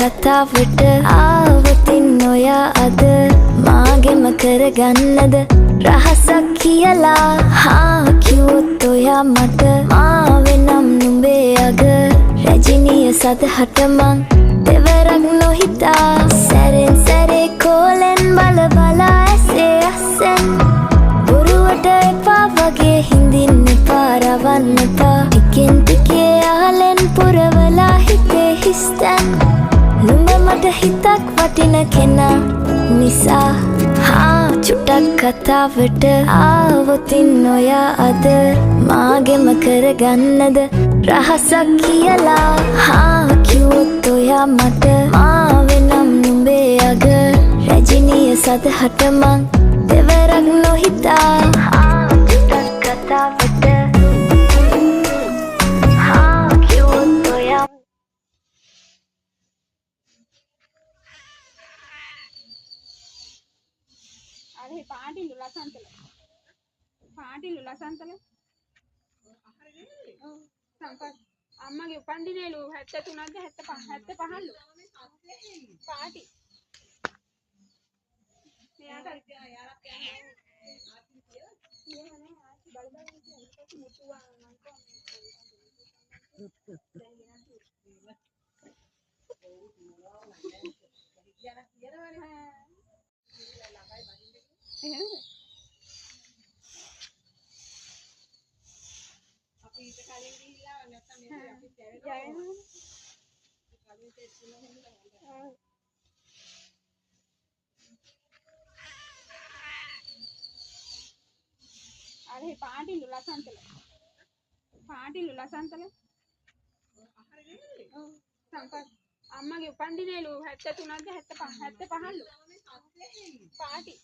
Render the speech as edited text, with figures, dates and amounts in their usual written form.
කතාවට ආවතින් ඔයා අද මාගෙම කරගන්නද රහසක් කියලා කිව්වොත් ඔයා මට මාවෙනම් නුඹේ අග රැජිනිය සදහට මං දෙවරක් නොහිතා සැරෙන් සැරේ කෝලෙන් බල බලා ඇසේ අස්සෙන් බොරුවට එපා වගේ හිඳින්න එපා රවන්න එපා ටිකෙන් ටිකේ ආලෙන් පුරවලා හිතේ හිස්තැන් නුඹ මට හිතක් වටින කෙනා නිසා චුට්ටක් කතාවට ආවොතින් ඔයා අද මාගෙම කරගන්නද රහසක් කියලා කිව්වොත් ඔයා මට මාවෙනම් නුඹේ අග රැජිනිය සදහට මං දෙවරක් නොහිතා චුට්ටක් කතාවට කිව්වොත් ඔයා అదే పాటిల్లు లసంతలు సంపత్ అమ్మకి పండినేలు హెత్త తునద్దు హెత్త పహల్లు పాటి అదే పాటిల్లు లసంతలు సంపత్ అమ్మకి పండినేలు హెత్త తునద్దు హెత్త పహల్లు పాటి